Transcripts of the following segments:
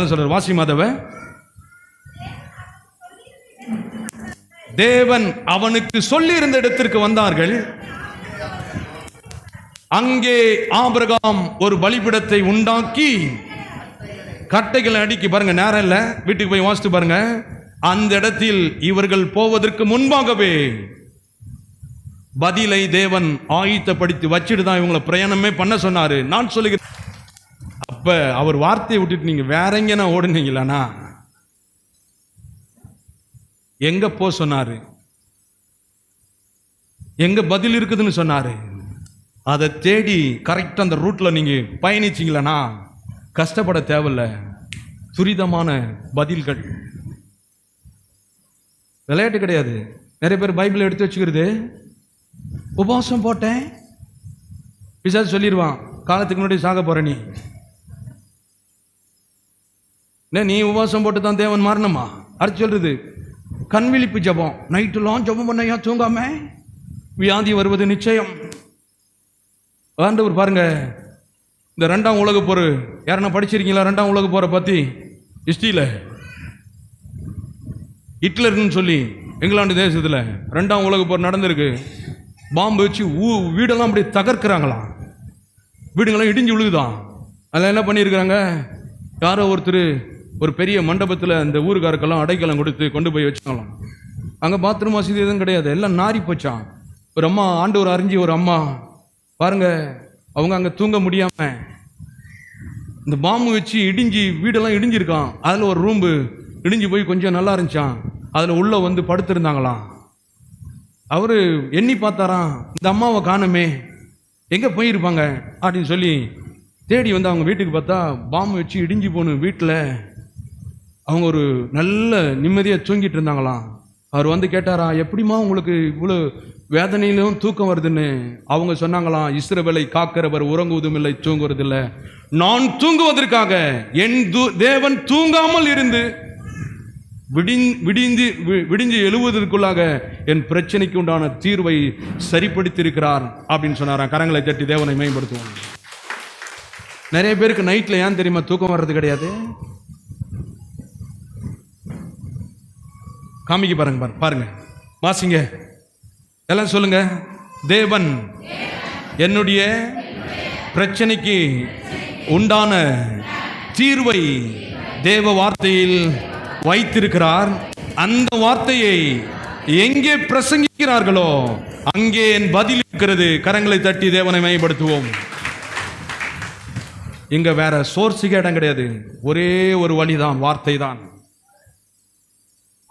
அதெல்லாம் சொல்றார். வாசி மாதவ. தேவன் அவனுக்கு சொல்லி இருந்த இடத்திற்கு வந்தார்கள். அங்கே ஆபிரகாம் ஒரு பலிபீடத்தை உண்டாக்கி கட்டைகளை அடுக்கி, பாருங்க நேரம் இல்ல, வீட்டுக்கு போய் வாசித்து பாருங்க. அந்த இடத்தில் இவர்கள் போவதற்கு முன்பாகவே பதிலை தேவன் ஆயத்தப்படுத்தி வச்சுட்டு தான் இவங்களை பிரயாணமே பண்ண சொன்னாரு. நான் சொல்லுகிறேன், அப்ப அவர் வார்த்தையை விட்டுட்டு நீங்க வேற எங்கன்னா ஓடுனீங்களானா எங்க போ சொன்னாரு, எங்க பதில் இருக்குதுன்னு சொன்னாரு. அதை தேடி கரெக்டா அந்த ரூட்ல நீங்க பயணிச்சீங்களா கஷ்டப்பட தேவையில்ல. துரிதமான பதில்கள், விளையாட்டு கிடையாது. நிறைய பேர் பைபிள் எடுத்து வச்சுக்கிறது, உபவாசம் போட்டேன் பிசாசு சொல்லிடுவான், காலத்துக்கு முன்னாடி சாக போற நீ உபவாசம் போட்டு தான் தேவன் மாறணுமா? அடுத்து சொல்றது கண்விழிப்பு ஜபம், நைட்டுலாம் ஜபம் பண்ணையா தூங்காம வியாதி வருவது நிச்சயம். ஆண்டவர் பாருங்க, இந்த 2ஆம் உலக போர் யாரன்னா படிச்சிருக்கீங்களா? 2ஆம் உலக போரை பத்தி ஹிஸ்டரியில ஹிட்லர்னு சொல்லி இங்கிலாந்து தேசத்துல 2ஆம் உலக போர் நடந்திருக்கு. பாம்பு வச்சு வீடெல்லாம் அப்படி தகர்க்கிறாங்களாம், வீடுங்களாம் இடிஞ்சு விழுகுதான். அதில் என்ன பண்ணியிருக்கிறாங்க, யாரோ ஒருத்தர் ஒரு பெரிய மண்டபத்தில் அந்த ஊருக்காருக்கெல்லாம் அடைக்கலம் கொடுத்து கொண்டு போய் வச்சாங்களாம். அங்கே பாத்ரூம் வசதி எதுவும் கிடையாது, எல்லாம் நாரி போச்சான். ஒரு அம்மா, ஆண்டவர் அறிஞ்சி ஒரு அம்மா பாருங்க, அவங்க அங்கே தூங்க முடியாம இந்த பாம்பு வச்சு இடிஞ்சு வீடெல்லாம் இடிஞ்சிருக்கான். அதில் ஒரு ரூம்பு இடிஞ்சு போய் கொஞ்சம் நல்லா இருந்துச்சான், அதில் உள்ள வந்து படுத்திருந்தாங்களாம். அவரு எண்ணி பார்த்தாராம், இந்த அம்மாவை காணுமே, எங்கே போயிருப்பாங்க அப்படின்னு சொல்லி தேடி வந்து அவங்க வீட்டுக்கு பார்த்தா பாம்பு வச்சு இடிஞ்சு போன வீட்டில் அவங்க ஒரு நல்ல நிம்மதியாக தூங்கிட்டு இருந்தாங்களாம். அவர் வந்து கேட்டாரா, எப்படிமா உங்களுக்கு இவ்வளோ வேதனையிலும் தூக்கம் வருதுன்னு? அவங்க சொன்னாங்களாம், இஸ்ரவேலை காக்கிறவர் உறங்குவதும் இல்லை தூங்குவதில்லை, நான் தூங்குவதற்காக என் தேவன் தூங்காமல் இருந்து விடிஞ்சு எழுவதற்குள்ளாக என் பிரச்சனைக்கு உண்டான தீர்வை சரிப்படுத்தியிருக்கிறார் அப்படின்னு சொன்னாராம். கரங்களை தட்டி தேவனை மேம்படுத்துவோம். நிறைய பேருக்கு நைட்ல ஏன் தெரியுமா தூக்கம் வர்றது கிடையாது? காமிக்க பாருங்க, பாருங்க, வாசிங்க, எல்லாம் சொல்லுங்க. தேவன் என்னுடைய பிரச்சனைக்கு உண்டான தீர்வை தேவ வார்த்தையில் வைத்திருக்கிறார். அந்த வார்த்தையை எங்கே பிரசங்கிக்கிறார்களோ அங்கே என் பதில் இருக்கிறது. கரங்களை தட்டி தேவனை மேம்படுத்துவோம். இங்க வேற சோர்ஸுக்கு இடம் கிடையாது, ஒரே ஒரு வழிதான், வார்த்தை தான்.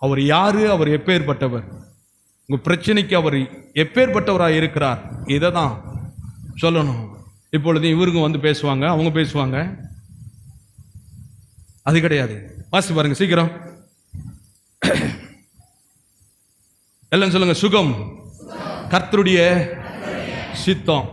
அவர் யாரு, அவர் எப்பேற்பட்டவர், உங்க பிரச்சனைக்கு அவர் எப்பேற்பட்டவராக இருக்கிறார், இதை தான் சொல்லணும். இப்பொழுது இவருங்க வந்து பேசுவாங்க, அவங்க பேசுவாங்க, அது கிடையாது. வாசி பாருங்க சீக்கிரம், எல்லாம் சொல்லுங்க. சுகம் கர்த்தருடைய சித்தம்.